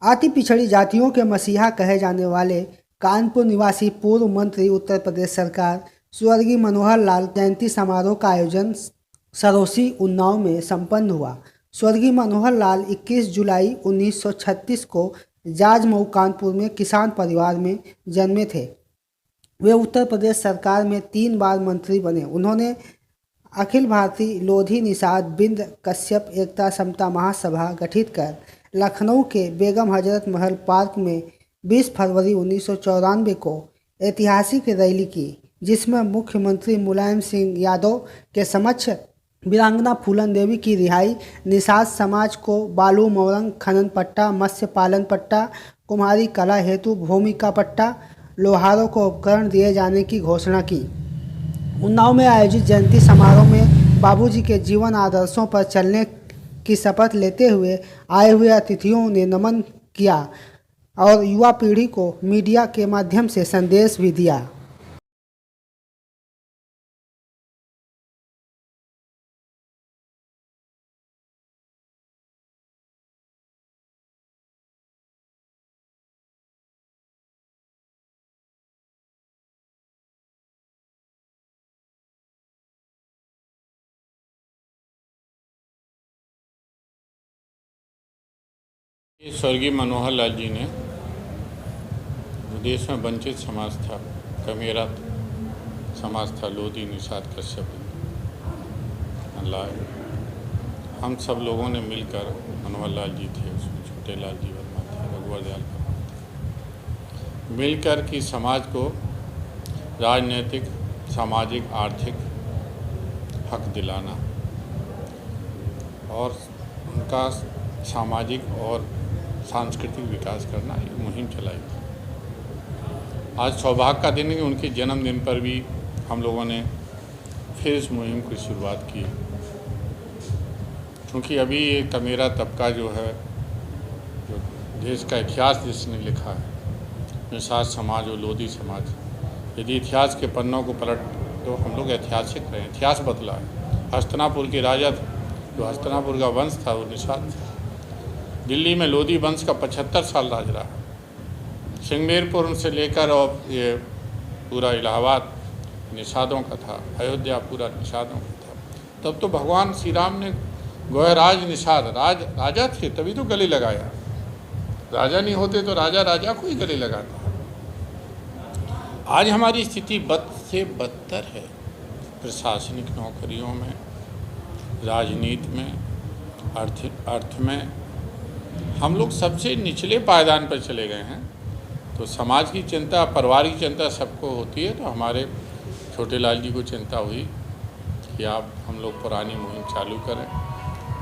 अति पिछड़ी जातियों के मसीहा कहे जाने वाले कानपुर निवासी पूर्व मंत्री उत्तर प्रदेश सरकार स्वर्गीय मनोहर लाल जयंती समारोह का आयोजन सरोसी उन्नाव में संपन्न हुआ। स्वर्गीय मनोहर लाल 21 जुलाई 1936 को जाजमऊ कानपुर में किसान परिवार में जन्मे थे। वे उत्तर प्रदेश सरकार में 3 बार मंत्री बने। उन्होंने अखिल भारतीय लोधी निषाद बिंद कश्यप एकता समता महासभा गठित कर लखनऊ के बेगम हजरत महल पार्क में 20 फरवरी 1994 को ऐतिहासिक रैली की, जिसमें मुख्यमंत्री मुलायम सिंह यादव के समक्ष वीरांगना फूलन देवी की रिहाई, निषाद समाज को बालू मौरंग खनन पट्टा, मत्स्य पालन पट्टा, कुम्हारी कला हेतु भूमिका पट्टा, लोहारों को उपकरण दिए जाने की घोषणा की। उन्नाव में आयोजित जयंती समारोह में बाबूजी के जीवन आदर्शों पर चलने की शपथ लेते हुए आए हुए अतिथियों ने नमन किया और युवा पीढ़ी को मीडिया के माध्यम से संदेश भी दिया। स्वर्गीय मनोहर लाल जी ने देश में वंचित समाज था, कमेरा समाज था, लोधी निषाद कश्यप लाल, हम सब लोगों ने मिलकर, मनोहर लाल जी थे, उसमें छोटे लाल जी वर्मा थे, रघुवर दयाल वर्मा थे, मिलकर कि समाज को राजनीतिक, सामाजिक, आर्थिक हक दिलाना और उनका सामाजिक और सांस्कृतिक विकास करना, एक मुहिम चलाई थी। आज सौभाग्य का दिन है कि उनके जन्मदिन पर भी हम लोगों ने फिर इस मुहिम की शुरुआत की, क्योंकि अभी ये कमेरा तबका जो है, जो देश का इतिहास जिसने लिखा है, निषाद समाज और लोधी समाज, यदि इतिहास के पन्नों को पलट तो हम लोग ऐतिहासिक रहे, इतिहास बदला है। हस्तिनापुर के राजा, जो हस्तिनापुर का वंश था, वो निषाद था। दिल्ली में लोधी वंश का 75 साल राज रहा। सिंगमेरपुर से लेकर और ये पूरा इलाहाबाद निषादों का था, अयोध्या पूरा निषादों का था। तब तो भगवान श्री राम ने गोयराज निषाद, राजा थे तभी तो गले लगाया, राजा नहीं होते तो राजा को ही गले लगाता। आज हमारी स्थिति बद से बदतर है, प्रशासनिक नौकरियों में, राजनीति में, अर्थ में हम लोग सबसे निचले पायदान पर चले गए हैं। तो समाज की चिंता, परिवार की चिंता सबको होती है, तो हमारे छोटे लाल जी को चिंता हुई कि आप हम लोग पुरानी मुहिम चालू करें।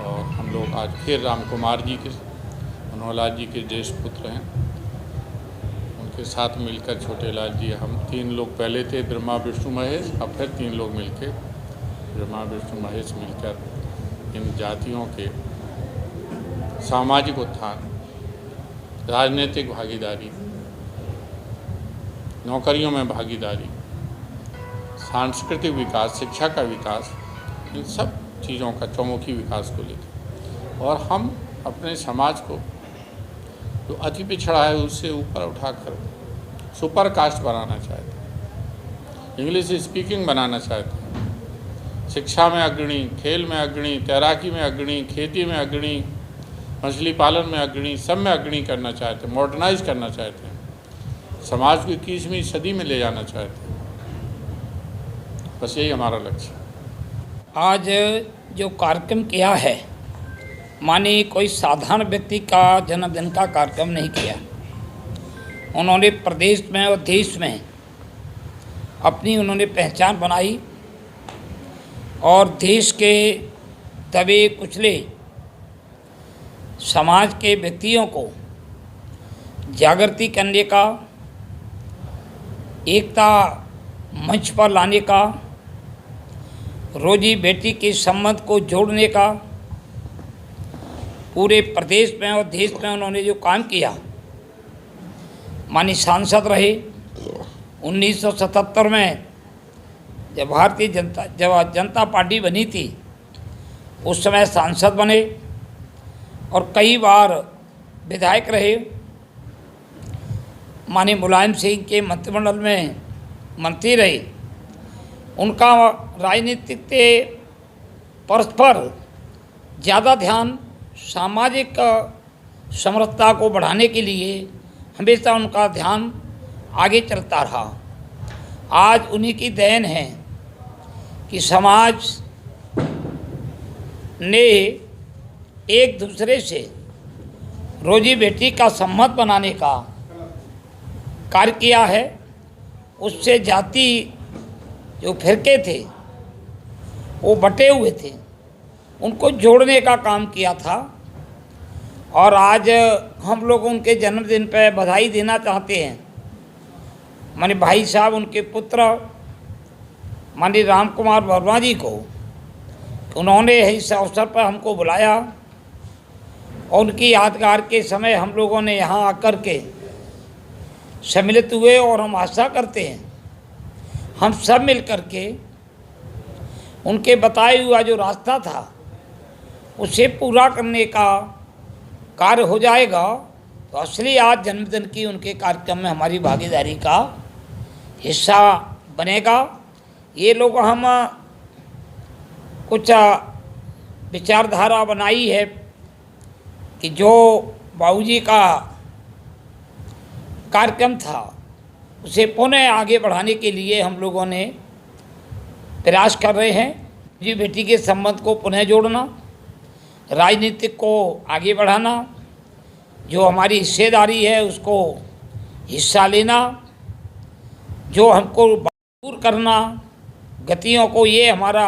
और हम लोग आज फिर राम कुमार जी के, मनोहर लाल जी के ज्येष्ठ पुत्र हैं, उनके साथ मिलकर छोटे लाल जी, हम 3 लोग पहले थे, ब्रह्मा विष्णु महेश, अब फिर 3 लोग मिलकर, ब्रह्मा विष्णु महेश मिलकर इन जातियों के सामाजिक उत्थान, राजनीतिक भागीदारी, नौकरियों में भागीदारी, सांस्कृतिक विकास, शिक्षा का विकास, इन सब चीज़ों का चौमुखी विकास को लेकर, और हम अपने समाज को जो अति पिछड़ा है उससे ऊपर उठाकर सुपर कास्ट बनाना चाहते हैं, इंग्लिश स्पीकिंग बनाना चाहते हैं, शिक्षा में अग्रणी, खेल में अग्रणी, तैराकी में अग्रणी, खेती में अग्रणी, मछली पालन में अग्रणी, सब में अग्रणी करना चाहते हैं, मॉडर्नाइज करना चाहते हैं, समाज को 21वीं सदी में ले जाना चाहते हैं। बस यही हमारा लक्ष्य है। आज जो कार्यक्रम किया है, माने कोई साधारण व्यक्ति का जन्मदिन का कार्यक्रम नहीं किया। उन्होंने प्रदेश में और देश में अपनी उन्होंने पहचान बनाई और देश के दबे कुचले समाज के व्यक्तियों को जागृति करने का, एकता मंच पर लाने का, रोजी बेटी के संबंध को जोड़ने का, पूरे प्रदेश में और देश में उन्होंने जो काम किया, मानी सांसद रहे। 1977 में जब भारतीय जनता पार्टी बनी थी, उस समय सांसद बने और कई बार विधायक रहे, माननीय मुलायम सिंह के मंत्रिमंडल में मंत्री रहे, उनका राजनीतिक के परस्पर ज़्यादा ध्यान सामाजिक समरसता को बढ़ाने के लिए हमेशा उनका ध्यान आगे चलता रहा। आज उन्हीं की देन है कि समाज ने एक दूसरे से रोजी बेटी का सम्मत बनाने का कार्य किया है। उससे जाति जो फिरके थे वो बटे हुए थे, उनको जोड़ने का काम किया था। और आज हम लोग उनके जन्मदिन पर बधाई देना चाहते हैं माननीय भाई साहब, उनके पुत्र माननीय राम कुमार वर्मा जी को। उन्होंने इस अवसर पर हमको बुलाया और उनकी यादगार के समय हम लोगों ने यहाँ आकर के सम्मिलित हुए। और हम आशा करते हैं हम सब मिल कर के उनके बताए हुआ जो रास्ता था उसे पूरा करने का कार्य हो जाएगा। तो असली आज जन्मदिन की उनके कार्यक्रम में हमारी भागीदारी का हिस्सा बनेगा। ये लोग हम कुछ विचारधारा बनाई है कि जो बाबूजी का कार्यक्रम था उसे पुनः आगे बढ़ाने के लिए हम लोगों ने प्रयास कर रहे हैं। जी बेटी के संबंध को पुनः जोड़ना, राजनीतिक को आगे बढ़ाना, जो हमारी हिस्सेदारी है उसको हिस्सा लेना, जो हमको दूर करना गतियों को, ये हमारा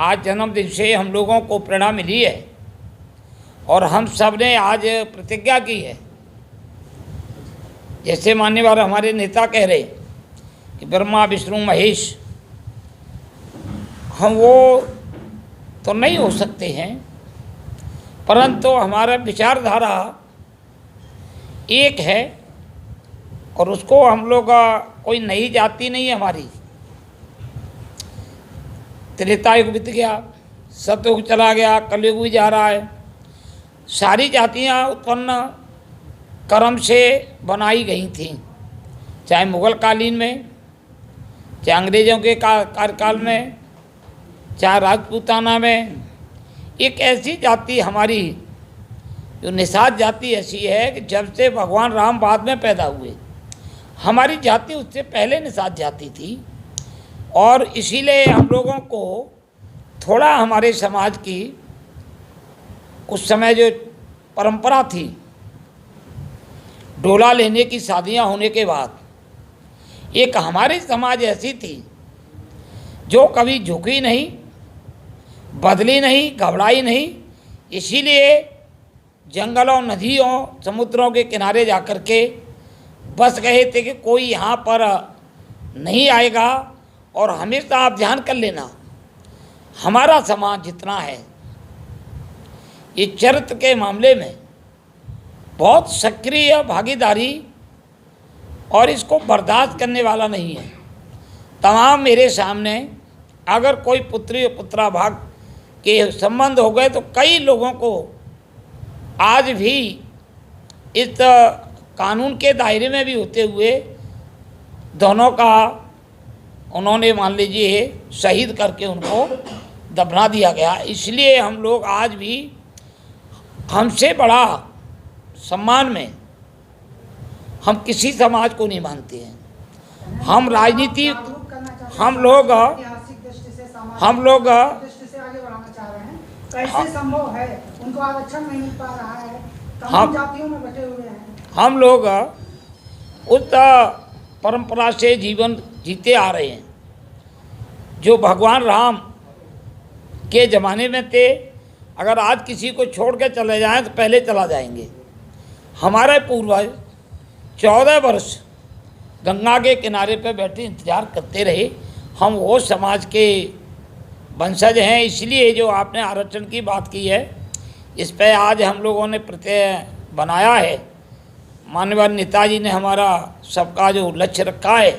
आज जन्मदिन से हम लोगों को प्रेरणा मिली है। और हम सब ने आज प्रतिज्ञा की है, जैसे मान्यवर हमारे नेता कह रहे कि ब्रह्मा विष्णु महेश, हम वो तो नहीं हो सकते हैं, परंतु हमारा विचारधारा एक है। और उसको हम लोग कोई नई जाति नहीं है हमारी। त्रेता युग बीत गया, सतयुग चला गया, कलयुग भी जा रहा है। सारी जातियाँ उत्पन्न कर्म से बनाई गई थीं, चाहे मुगल कालीन में, चाहे अंग्रेज़ों के कार्यकाल में, चाहे राजपूताना में। एक ऐसी जाति हमारी जो निषाद जाति ऐसी है कि जब से भगवान राम बाद में पैदा हुए, हमारी जाति उससे पहले निषाद जाति थी। और इसीलिए हम लोगों को थोड़ा हमारे समाज की उस समय जो परंपरा थी, डोला लेने की शादियां होने के बाद, एक हमारी समाज ऐसी थी जो कभी झुकी नहीं, बदली नहीं, घबराई नहीं। इसीलिए जंगलों, नदियों, समुद्रों के किनारे जाकर के बस गए थे कि कोई यहाँ पर नहीं आएगा। और हमेशा आप ध्यान कर लेना, हमारा समाज जितना है ये चरित्र के मामले में बहुत सक्रिय भागीदारी और इसको बर्दाश्त करने वाला नहीं है। तमाम मेरे सामने अगर कोई पुत्री और पुत्रा भाग के संबंध हो गए तो कई लोगों को आज भी इस कानून के दायरे में भी होते हुए दोनों का उन्होंने मान लीजिए शहीद करके उनको दफना दिया गया। इसलिए हम लोग आज भी हमसे बड़ा सम्मान में हम किसी समाज को नहीं मानते हैं। हम राजनीति, हम लोग कैसे संभव है, उनको आरक्षण नहीं मिल पा रहा है, तमाम जातियों में बटे हुए हैं। हम लोग उस परंपरा से जीवन जीते आ रहे हैं जो भगवान राम के ज़माने में थे। अगर आज किसी को छोड़ के चले जाएं तो पहले चला जाएंगे। हमारे पूर्वज 14 वर्ष गंगा के किनारे पर बैठे इंतज़ार करते रहे। हम वो समाज के वंशज हैं। इसलिए जो आपने आरक्षण की बात की है, इस पर आज हम लोगों ने प्रत्यय बनाया है। माननीय नेताजी ने हमारा सबका जो लक्ष्य रखा है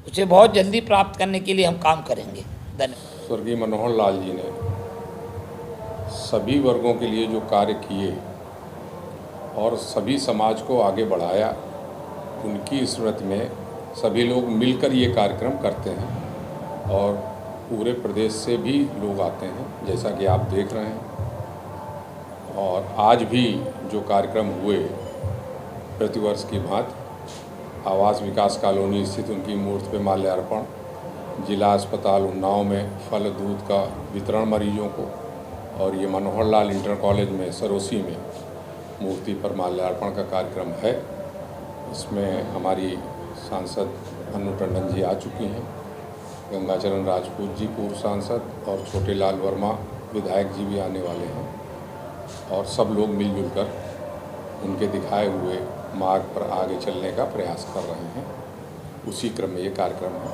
उसे बहुत जल्दी प्राप्त करने के लिए हम काम करेंगे। धन्यवाद। स्वर्गीय मनोहर लाल जी ने सभी वर्गों के लिए जो कार्य किए और सभी समाज को आगे बढ़ाया। उनकी स्मृति में सभी लोग मिलकर ये कार्यक्रम करते हैं और पूरे प्रदेश से भी लोग आते हैं, जैसा कि आप देख रहे हैं। और आज भी जो कार्यक्रम हुए प्रतिवर्ष की भांति आवास विकास कॉलोनी स्थित उनकी मूर्ति पर माल्यार्पण, जिला अस्पताल उन्नाव में फल दूध का वितरण मरीजों को, और ये मनोहर लाल इंटर कॉलेज में सरोसी में मूर्ति पर माल्यार्पण का कार्यक्रम है। इसमें हमारी सांसद अनु टंडन जी आ चुकी हैं, गंगाचरण राजपूत जी पूर्व सांसद और छोटे लाल वर्मा विधायक जी भी आने वाले हैं, और सब लोग मिलजुल कर उनके दिखाए हुए मार्ग पर आगे चलने का प्रयास कर रहे हैं। उसी क्रम में ये कार्यक्रम है।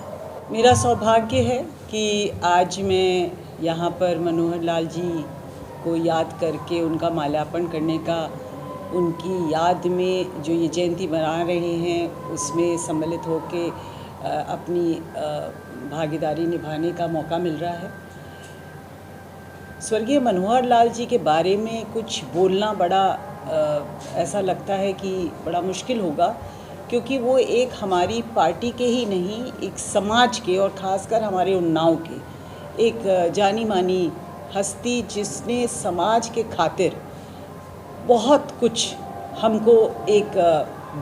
मेरा सौभाग्य है कि आज मैं यहाँ पर मनोहर लाल जी को याद करके उनका माल्यार्पण करने का, उनकी याद में जो ये जयंती मना रहे हैं उसमें सम्मिलित होकर अपनी भागीदारी निभाने का मौका मिल रहा है। स्वर्गीय मनोहर लाल जी के बारे में कुछ बोलना बड़ा ऐसा लगता है कि बड़ा मुश्किल होगा, क्योंकि वो एक हमारी पार्टी के ही नहीं, एक समाज के और ख़ासकर हमारे उन्नाव के एक जानी मानी हस्ती, जिसने समाज के खातिर बहुत कुछ हमको एक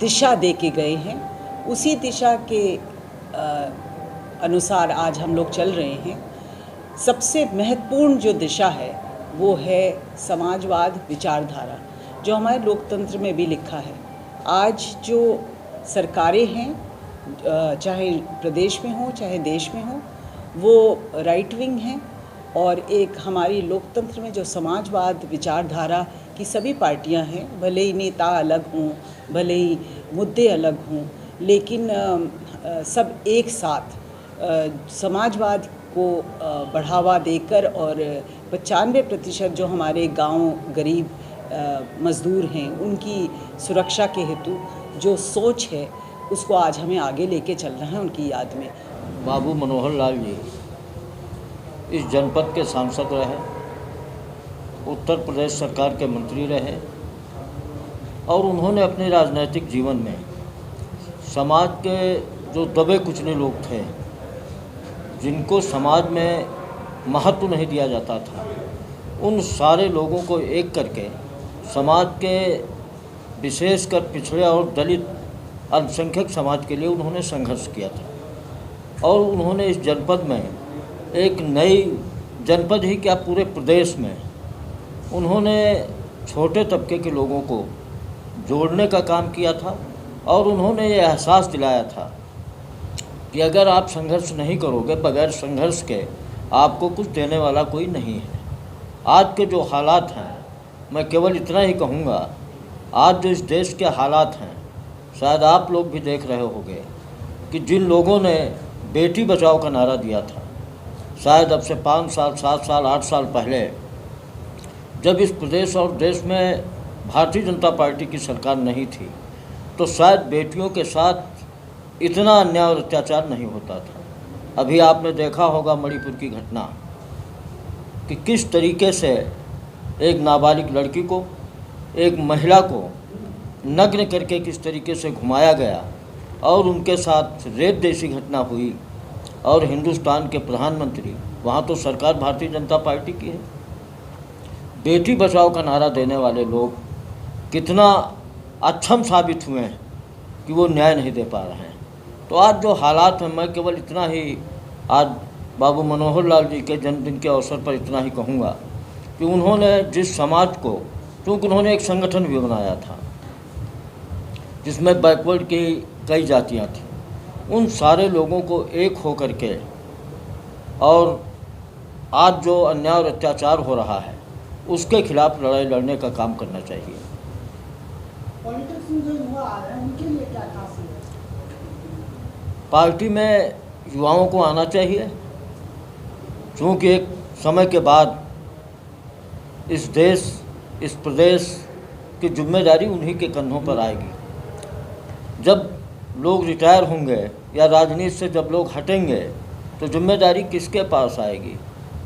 दिशा दे के गए हैं। उसी दिशा के अनुसार आज हम लोग चल रहे हैं। सबसे महत्वपूर्ण जो दिशा है वो है समाजवाद विचारधारा, जो हमारे लोकतंत्र में भी लिखा है। आज जो सरकारें हैं, चाहे प्रदेश में हो चाहे देश में हो, वो राइट विंग हैं, और एक हमारी लोकतंत्र में जो समाजवाद विचारधारा की सभी पार्टियां हैं, भले ही नेता अलग हों, भले ही मुद्दे अलग हों, लेकिन सब एक साथ समाजवाद को बढ़ावा देकर, और 95% जो हमारे गांव गरीब मज़दूर हैं उनकी सुरक्षा के हेतु जो सोच है उसको आज हमें आगे लेके चलना है उनकी याद में। बाबू मनोहर लाल जी इस जनपद के सांसद रहे, उत्तर प्रदेश सरकार के मंत्री रहे, और उन्होंने अपने राजनीतिक जीवन में समाज के जो दबे कुचले लोग थे, जिनको समाज में महत्व नहीं दिया जाता था, उन सारे लोगों को एक करके समाज के विशेषकर पिछड़े और दलित अल्पसंख्यक समाज के लिए उन्होंने संघर्ष किया था। और उन्होंने इस जनपद में एक नई जनपद ही क्या पूरे प्रदेश में उन्होंने छोटे तबके के लोगों को जोड़ने का काम किया था। और उन्होंने ये एहसास दिलाया था कि अगर आप संघर्ष नहीं करोगे, बगैर संघर्ष के आपको कुछ देने वाला कोई नहीं है। आज के जो हालात हैं, मैं केवल इतना ही कहूँगा, आज जो इस देश के हालात हैं, शायद आप लोग भी देख रहे होंगे कि जिन लोगों ने बेटी बचाओ का नारा दिया था, शायद अब से 5 साल 7 साल 8 साल पहले, जब इस प्रदेश और देश में भारतीय जनता पार्टी की सरकार नहीं थी, तो शायद बेटियों के साथ इतना अन्याय और अत्याचार नहीं होता था। अभी आपने देखा होगा मणिपुर की घटना कि किस तरीके से एक नाबालिग लड़की को, एक महिला को नग्न करके किस तरीके से घुमाया गया, और उनके साथ रेप जैसी घटना हुई। और हिंदुस्तान के प्रधानमंत्री, वहाँ तो सरकार भारतीय जनता पार्टी की है, बेटी बचाओ का नारा देने वाले लोग कितना अक्षम साबित हुए हैं कि वो न्याय नहीं दे पा रहे हैं। तो आज जो हालात हैं, मैं केवल इतना ही आज बाबू मनोहर लाल जी के जन्मदिन के अवसर पर इतना ही कहूँगा कि उन्होंने जिस समाज को, क्योंकि उन्होंने एक संगठन भी बनाया था जिसमें बैकवर्ड की कई जातियाँ थीं, उन सारे लोगों को एक हो करके, और आज जो अन्याय और अत्याचार हो रहा है उसके खिलाफ लड़ाई लड़ने का काम करना चाहिए। पॉलिटिक्स में जो युवा आ रहे हैं उनके लिए क्या खास है? पार्टी में युवाओं को आना चाहिए, क्योंकि एक समय के बाद इस देश, इस प्रदेश की जिम्मेदारी उन्हीं के कंधों पर आएगी। जब लोग रिटायर होंगे या राजनीति से जब लोग हटेंगे तो जिम्मेदारी किसके पास आएगी।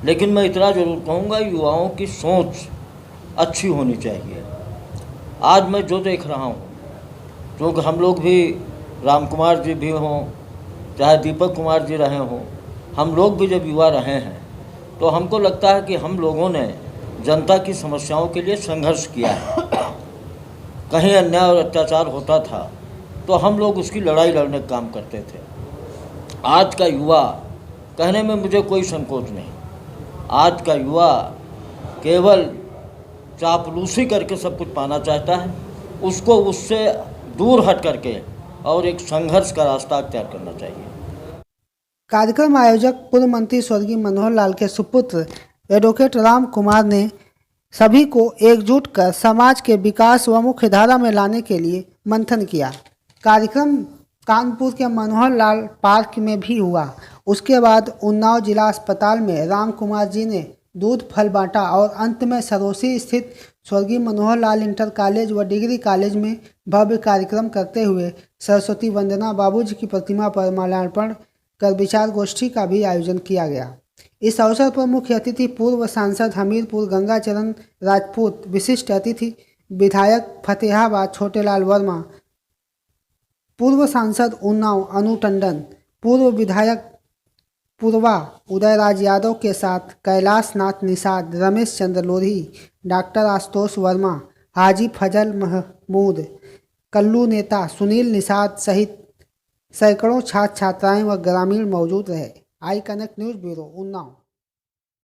लेकिन मैं इतना ज़रूर कहूँगा, युवाओं की सोच अच्छी होनी चाहिए। आज मैं जो देख रहा हूँ, क्योंकि हम लोग भी, राम कुमार जी भी हों, चाहे दीपक कुमार जी रहे हों, हम लोग भी जब युवा रहे हैं तो हमको लगता है कि हम लोगों ने जनता की समस्याओं के लिए संघर्ष किया है। कहीं अन्याय और अत्याचार होता था तो हम लोग उसकी लड़ाई लड़ने का काम करते थे। आज का युवा, कहने में मुझे कोई संकोच नहीं, आज का युवा केवल चापलूसी करके सब कुछ पाना चाहता है। उसको उससे दूर हट करके और एक संघर्ष का रास्ता अख्तियार करना चाहिए। कार्यक्रम आयोजक पूर्व मंत्री स्वर्गीय मनोहर लाल के सुपुत्र एडवोकेट राम कुमार ने सभी को एकजुट कर समाज के विकास व मुख्य धारा में लाने के लिए मंथन किया। कार्यक्रम कानपुर के मनोहर लाल पार्क में भी हुआ। उसके बाद उन्नाव जिला अस्पताल में राम कुमार जी ने दूध फल बांटा और अंत में सरोसी स्थित स्वर्गीय मनोहर लाल इंटर कॉलेज व डिग्री कॉलेज में भव्य कार्यक्रम करते हुए सरस्वती वंदना, बाबूजी की प्रतिमा पर माल्यार्पण कर विचार गोष्ठी का भी आयोजन किया गया। इस अवसर पर मुख्य अतिथि पूर्व सांसद हमीरपुर गंगाचरण राजपूत, विशिष्ट अतिथि विधायक फतेहाबाद छोटेलाल वर्मा, पूर्व सांसद उन्नाव अनु टंडन, पूर्व विधायक पूर्वा उदयराज यादव के साथ कैलाश नाथ निषाद, रमेश चंद्र लोधी, डॉक्टर आशुतोष वर्मा, हाजी फजल महमूद, कल्लू नेता सुनील निषाद सहित सैकड़ों छात्र छात्राएं व ग्रामीण मौजूद रहे। I connect news bureau, Unnao.